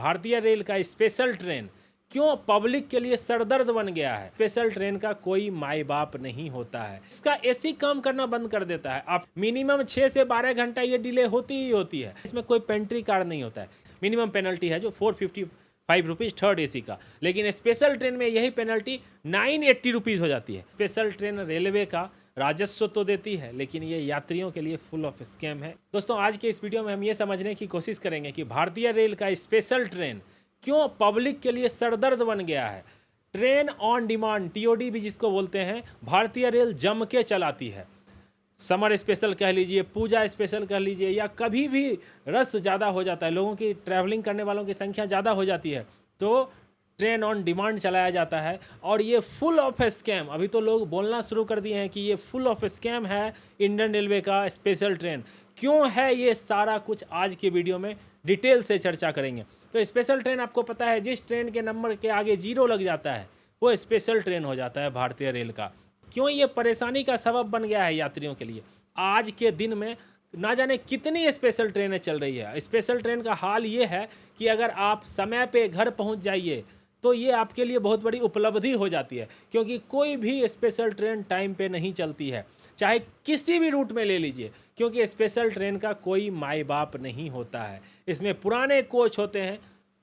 भारतीय रेल का special train क्यों पब्लिक के लिए सरदर्द बन गया है। स्पेशल ट्रेन का कोई माई बाप नहीं होता है। इसका एसी काम करना बंद कर देता है। आप मिनिमम 6 से 12 घंटा ये डिले होती ही होती है। इसमें कोई पेंट्री कार्ड नहीं होता है। मिनिमम पेनल्टी है जो 455 रुपीज़ थर्ड एसी का, लेकिन स्पेशल ट्रेन में यही पेनल्टी 980 रुपीज़ हो जाती है। स्पेशल ट्रेन रेलवे का राजस्व तो देती है, लेकिन ये यात्रियों के लिए फुल ऑफ स्कैम है। दोस्तों, आज के इस वीडियो में हम ये समझने की कोशिश करेंगे कि भारतीय रेल का स्पेशल ट्रेन क्यों पब्लिक के लिए सरदर्द बन गया है। ट्रेन ऑन डिमांड, टीओडी भी जिसको बोलते हैं, भारतीय रेल जम के चलाती है। समर स्पेशल कह लीजिए, पूजा स्पेशल कह लीजिए, या कभी भी रश ज़्यादा हो जाता है, लोगों की ट्रैवलिंग करने वालों की संख्या ज़्यादा हो जाती है, तो ट्रेन ऑन डिमांड चलाया जाता है। और ये फुल ऑफ स्कैम, अभी तो लोग बोलना शुरू कर दिए हैं कि ये फुल ऑफ स्कैम है इंडियन रेलवे का स्पेशल ट्रेन। क्यों है ये सारा कुछ आज के वीडियो में डिटेल से चर्चा करेंगे। तो स्पेशल ट्रेन, आपको पता है, जिस ट्रेन के नंबर के आगे 0 लग जाता है वो स्पेशल ट्रेन हो जाता है भारतीय रेल का। क्यों ये परेशानी का सबब बन गया है यात्रियों के लिए। आज के दिन में ना जाने कितनी स्पेशल ट्रेनें चल रही है। स्पेशल ट्रेन का हाल ये है कि अगर आप समय पे घर पहुंच जाइए तो ये आपके लिए बहुत बड़ी उपलब्धि हो जाती है, क्योंकि कोई भी स्पेशल ट्रेन टाइम पे नहीं चलती है, चाहे किसी भी रूट में ले लीजिए, क्योंकि स्पेशल ट्रेन का कोई माई बाप नहीं होता है। इसमें पुराने कोच होते हैं,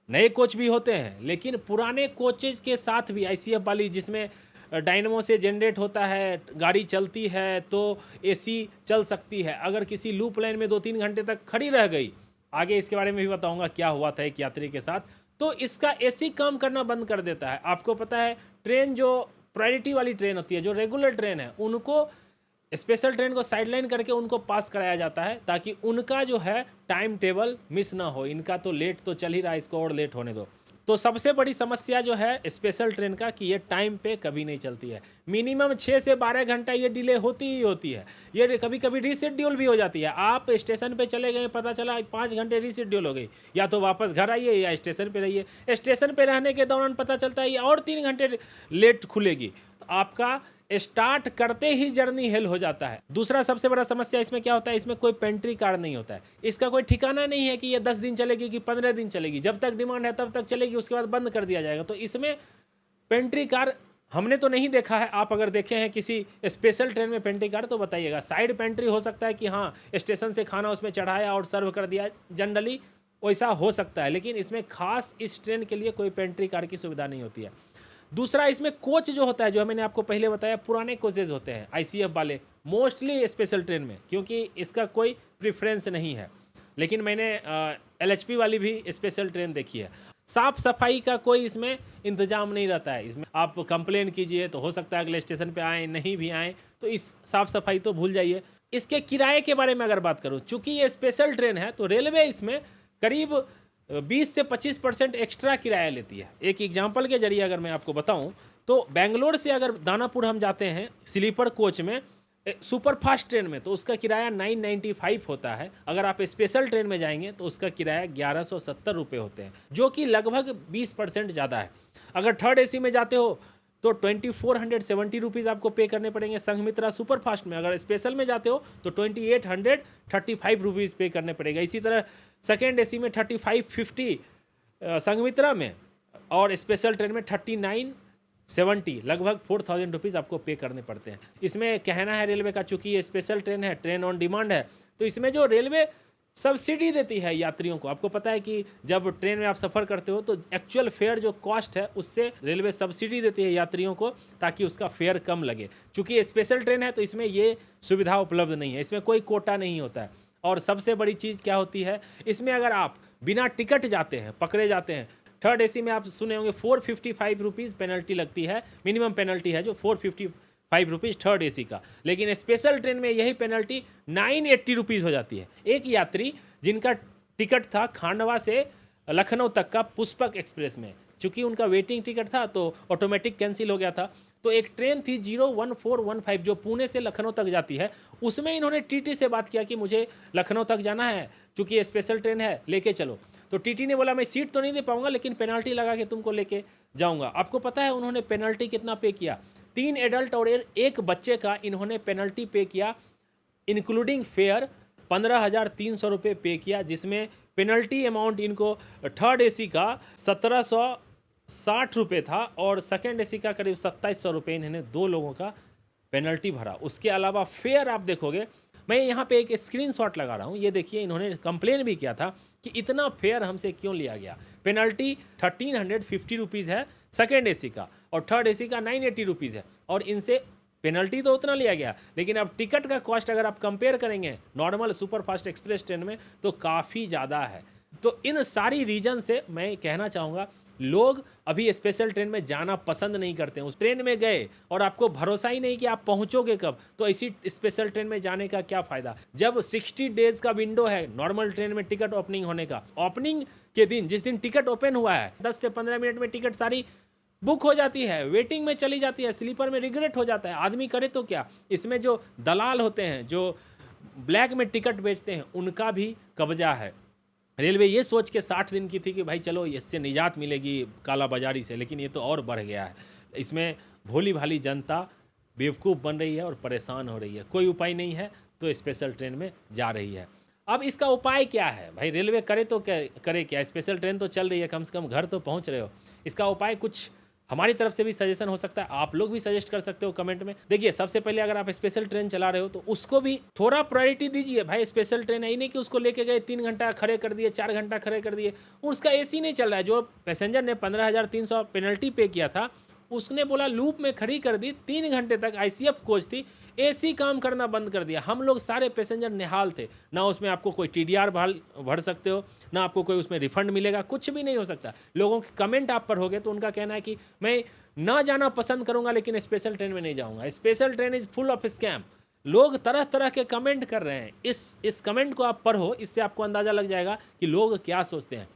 नए कोच भी होते हैं, लेकिन पुराने कोचेज के साथ भी आईसीएफ वाली, जिसमें डायनमो से जनरेट होता है, गाड़ी चलती है तो एसी चल सकती है। अगर किसी लूप लाइन में 2-3 घंटे तक खड़ी रह गई, आगे इसके बारे में भी बताऊंगा क्या हुआ था एक यात्री के साथ, तो इसका एसी काम करना बंद कर देता है। आपको पता है, ट्रेन जो प्रायोरिटी वाली ट्रेन होती है, जो रेगुलर ट्रेन है, उनको स्पेशल ट्रेन को साइडलाइन करके उनको पास कराया जाता है, ताकि उनका जो है टाइम टेबल मिस ना हो। इनका तो लेट तो चल ही रहा है, इसको और लेट होने दो। तो सबसे बड़ी समस्या जो है स्पेशल ट्रेन का कि ये टाइम पे कभी नहीं चलती है। मिनिमम 6 से 12 घंटा ये डिले होती ही होती है। ये कभी कभी रीशेड्यूल भी हो जाती है। आप स्टेशन पे चले गए, पता चला 5 घंटे रीशेड्यूल हो गई, या तो वापस घर आइए या स्टेशन पे रहिए। स्टेशन पे रहने के दौरान पता चलता है ये और 3 घंटे लेट खुलेगी, तो आपका स्टार्ट करते ही जर्नी हेल हो जाता है। दूसरा सबसे बड़ा समस्या इसमें क्या होता है, इसमें कोई पेंट्री कार्ड नहीं होता है। इसका कोई ठिकाना नहीं है कि ये 10 दिन चलेगी कि 15 दिन चलेगी। जब तक डिमांड है तब तक चलेगी, उसके बाद बंद कर दिया जाएगा। तो इसमें पेंट्री कार्ड हमने तो नहीं देखा है। आप अगर देखे हैं किसी स्पेशल ट्रेन में पेंट्री कार्ड तो बताइएगा। साइड पेंट्री हो सकता है कि हाँ, स्टेशन से खाना उसमें चढ़ाया और सर्व कर दिया, जनरली वैसा हो सकता है, लेकिन इसमें खास इस ट्रेन के लिए कोई पेंट्री कार्ड की सुविधा नहीं होती है। दूसरा, इसमें कोच जो होता है, जो मैंने आपको पहले बताया, पुराने कोचेज होते हैं आईसीएफ वाले, मोस्टली स्पेशल ट्रेन में, क्योंकि इसका कोई प्रेफरेंस नहीं है। लेकिन मैंने एलएचपी वाली भी स्पेशल ट्रेन देखी है। साफ सफाई का कोई इसमें इंतजाम नहीं रहता है। इसमें आप कंप्लेन कीजिए तो हो सकता है अगले स्टेशन पे आए, नहीं भी आए तो इस साफ सफाई तो भूल जाइए। इसके किराए के बारे में अगर बात करूँ, चूँकि ये स्पेशल ट्रेन है तो रेलवे इसमें करीब 20 से 25% एक्स्ट्रा किराया लेती है। एक एग्जांपल के जरिए अगर मैं आपको बताऊं, तो बेंगलोर से अगर दानापुर हम जाते हैं स्लीपर कोच में, सुपर फास्ट ट्रेन में, तो उसका किराया 995 होता है। अगर आप स्पेशल ट्रेन में जाएंगे तो उसका किराया 1170 रुपये होते हैं, जो कि लगभग 20% ज़्यादा है। अगर थर्ड एसी में जाते हो तो 2470 रुपीज़ आपको पे करने पड़ेंगे संघमित्रा सुपर फास्ट में। अगर स्पेशल में जाते हो तो 2835 रुपीज़ पे करने पड़ेगा। इसी तरह सेकेंड एसी में 3550 संघमित्रा में, और स्पेशल ट्रेन में 3970, लगभग 4000 रुपीज़ आपको पे करने पड़ते हैं। इसमें कहना है रेलवे का, चूँकि ये स्पेशल ट्रेन है, ट्रेन ऑन डिमांड है, तो इसमें जो रेलवे सब्सिडी देती है यात्रियों को। आपको पता है कि जब ट्रेन में आप सफ़र करते हो तो एक्चुअल फेयर जो कॉस्ट है उससे रेलवे सब्सिडी देती है यात्रियों को, ताकि उसका फेयर कम लगे। चूँकि स्पेशल ट्रेन है तो इसमें ये सुविधा उपलब्ध नहीं है, इसमें कोई कोटा नहीं होता है। और सबसे बड़ी चीज़ क्या होती है, इसमें अगर आप बिना टिकट जाते हैं, पकड़े जाते हैं, थर्ड एसी में आप सुने होंगे 455 रुपीज़ पेनल्टी लगती है, मिनिमम पेनल्टी है जो 455 रुपीज़ थर्ड एसी का। लेकिन स्पेशल ट्रेन में यही पेनल्टी 980 रुपीज़ हो जाती है। एक यात्री जिनका टिकट था खांडवा से लखनऊ तक का पुष्पक एक्सप्रेस में, चूँकि उनका वेटिंग टिकट था तो ऑटोमेटिक कैंसिल हो गया था, तो एक ट्रेन थी 01415 जो पुणे से लखनऊ तक जाती है, उसमें इन्होंने टीटी से बात किया कि मुझे लखनऊ तक जाना है, चूँकि ये स्पेशल ट्रेन है, लेके चलो। तो टीटी ने बोला मैं सीट तो नहीं दे पाऊंगा, लेकिन पेनल्टी लगा के तुमको लेके जाऊंगा। आपको पता है उन्होंने पेनल्टी कितना पे किया? 3 एडल्ट और एक बच्चे का इन्होंने पेनल्टी पे किया, इंक्लूडिंग फेयर 15,300 रुपये पे किया, जिसमें पेनल्टी अमाउंट इनको थर्ड एसी का 1760 रुपये था और सेकेंड एसी का करीब 2700 रुपये इन्होंने 2 लोगों का पेनल्टी भरा। उसके अलावा फेयर आप देखोगे, मैं यहाँ पे एक स्क्रीनशॉट लगा रहा हूँ, ये देखिए इन्होंने कंप्लेन भी किया था कि इतना फेयर हमसे क्यों लिया गया। पेनल्टी 1350 रुपीज़ है सेकेंड एसी का और थर्ड एसी का 980 रुपीज़ है और इनसे पेनल्टी तो उतना लिया गया, लेकिन अब टिकट का कॉस्ट अगर आप कंपेयर करेंगे normal super fast express train में तो काफ़ी ज़्यादा है। तो इन सारी रीजन से मैं कहना चाहूँगा लोग अभी स्पेशल ट्रेन में जाना पसंद नहीं करते हैं। उस ट्रेन में गए और आपको भरोसा ही नहीं कि आप पहुंचोगे कब, तो इसी स्पेशल ट्रेन में जाने का क्या फ़ायदा। जब 60 डेज़ का विंडो है नॉर्मल ट्रेन में टिकट ओपनिंग होने का, ओपनिंग के दिन जिस दिन टिकट ओपन हुआ है 10 से 15 मिनट में टिकट सारी बुक हो जाती है, वेटिंग में चली जाती है, स्लीपर में रिग्रेट हो जाता है। आदमी करे तो क्या, इसमें जो दलाल होते हैं जो ब्लैक में टिकट बेचते हैं उनका भी कब्जा है। रेलवे ये सोच के 60 दिन की थी कि भाई चलो इससे निजात मिलेगी काला बाजारी से, लेकिन ये तो और बढ़ गया है। इसमें भोली भाली जनता बेवकूफ़ बन रही है और परेशान हो रही है। कोई उपाय नहीं है तो स्पेशल ट्रेन में जा रही है। अब इसका उपाय क्या है भाई, रेलवे करे तो करे क्या, स्पेशल ट्रेन तो चल रही है, कम से कम घर तो पहुंच रहे हो। इसका उपाय कुछ हमारी तरफ से भी सजेशन हो सकता है, आप लोग भी सजेस्ट कर सकते हो कमेंट में। देखिए सबसे पहले अगर आप स्पेशल ट्रेन चला रहे हो तो उसको भी थोड़ा प्रायोरिटी दीजिए। भाई स्पेशल ट्रेन है ही नहीं कि उसको लेके गए 3 घंटा खड़े कर दिए, 4 घंटा खड़े कर दिए, उसका एसी नहीं चल रहा है। जो पैसेंजर ने 15,300 पेनल्टी पे किया था उसने बोला लूप में खड़ी कर दी, 3 घंटे तक ICF कोच थी, एसी काम करना बंद कर दिया। हम लोग सारे पैसेंजर निहाल थे, ना उसमें आपको कोई TDR भर सकते हो, ना आपको कोई उसमें रिफंड मिलेगा, कुछ भी नहीं हो सकता। लोगों के कमेंट आप पर हो गए तो उनका कहना है कि मैं ना जाना पसंद करूंगा लेकिन स्पेशल ट्रेन में नहीं जाऊंगा। Special train is full of scam. लोग तरह तरह के कमेंट कर रहे हैं। इस कमेंट को आप पढ़ो, इससे आपको अंदाज़ा लग जाएगा कि लोग क्या सोचते हैं।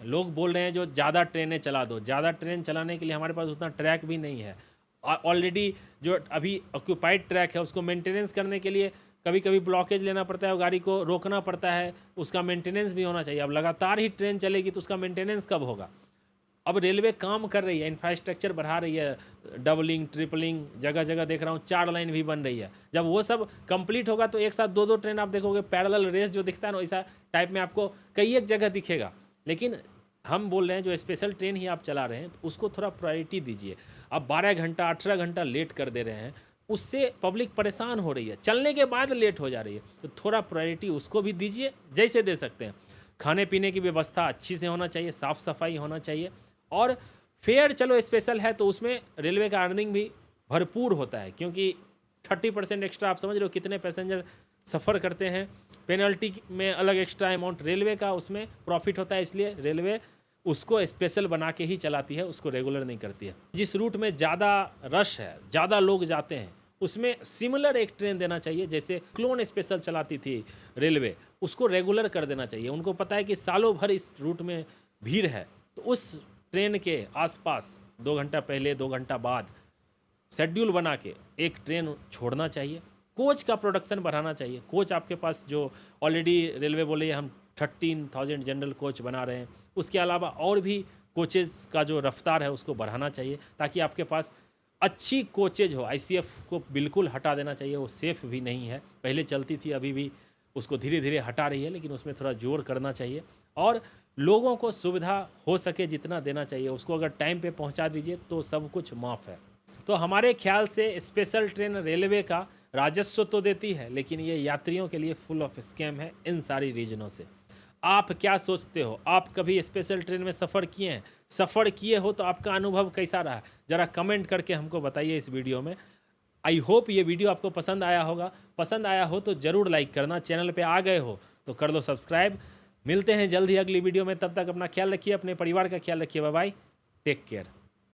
लोग बोल रहे हैं जो ज़्यादा ट्रेनें चला दो, ज़्यादा ट्रेन चलाने के लिए हमारे पास उतना ट्रैक भी नहीं है। ऑलरेडी जो अभी ऑक्यूपाइड ट्रैक है उसको मेंटेनेंस करने के लिए कभी कभी ब्लॉकेज लेना पड़ता है, गाड़ी को रोकना पड़ता है, उसका मेंटेनेंस भी होना चाहिए। अब लगातार ही ट्रेन चलेगी तो उसका मेंटेनेंस कब होगा। अब रेलवे काम कर रही है, इंफ्रास्ट्रक्चर बढ़ा रही है, डबलिंग ट्रिपलिंग जगह जगह देख रहा हूँ, 4 लाइन भी बन रही है। जब वो सब कंप्लीट होगा तो एक साथ 2-2 ट्रेन आप देखोगे, पैरेलल रेस जो दिखता है ना वैसा टाइप में आपको कई एक जगह दिखेगा। लेकिन हम बोल रहे हैं जो स्पेशल ट्रेन ही आप चला रहे हैं तो उसको थोड़ा प्रायोरिटी दीजिए। अब 12 घंटा 18 घंटा लेट कर दे रहे हैं, उससे पब्लिक परेशान हो रही है, चलने के बाद लेट हो जा रही है, तो थोड़ा प्रायोरिटी उसको भी दीजिए जैसे दे सकते हैं। खाने पीने की व्यवस्था अच्छी से होना चाहिए, साफ़ सफाई होना चाहिए। और फेयर चलो स्पेशल है तो उसमें रेलवे का अर्निंग भी भरपूर होता है, क्योंकि 30% एक्स्ट्रा, आप समझ रहे हो कितने पैसेंजर सफ़र करते हैं। पेनल्टी में अलग एक्स्ट्रा अमाउंट रेलवे का उसमें प्रॉफिट होता है, इसलिए रेलवे उसको स्पेशल बना के ही चलाती है, उसको रेगुलर नहीं करती है। जिस रूट में ज़्यादा रश है, ज़्यादा लोग जाते हैं, उसमें सिमिलर एक ट्रेन देना चाहिए। जैसे क्लोन स्पेशल चलाती थी रेलवे, उसको रेगुलर कर देना चाहिए। उनको पता है कि सालों भर इस रूट में भीड़ है, तो उस ट्रेन के आसपास 2 घंटा पहले 2 घंटा बाद शेड्यूल बना के एक ट्रेन छोड़ना चाहिए। कोच का प्रोडक्शन बढ़ाना चाहिए। कोच आपके पास जो ऑलरेडी रेलवे बोले हम 13,000 जनरल कोच बना रहे हैं, उसके अलावा और भी कोचेज़ का जो रफ्तार है उसको बढ़ाना चाहिए, ताकि आपके पास अच्छी कोचेज हो। ICF को बिल्कुल हटा देना चाहिए, वो सेफ़ भी नहीं है। पहले चलती थी, अभी भी उसको धीरे धीरे हटा रही है, लेकिन उसमें थोड़ा जोर करना चाहिए। और लोगों को सुविधा हो सके जितना देना चाहिए उसको अगर टाइम पे पहुंचा दीजिए तो सब कुछ माफ़ है। तो हमारे ख्याल से स्पेशल ट्रेन रेलवे का राजस्व तो देती है, लेकिन ये यात्रियों के लिए फुल ऑफ स्कैम है इन सारी रीजनों से। आप क्या सोचते हो? आप कभी स्पेशल ट्रेन में सफ़र किए हैं? सफ़र किए हो तो आपका अनुभव कैसा रहा? ज़रा कमेंट करके हमको बताइए इस वीडियो में। आई होप ये वीडियो आपको पसंद आया होगा। पसंद आया हो तो ज़रूर लाइक करना। चैनल पे आ गए हो तो कर लो सब्सक्राइब। मिलते हैं जल्द ही अगली वीडियो में, तब तक अपना ख्याल रखिए, अपने परिवार का ख्याल रखिए। Bye bye, take care.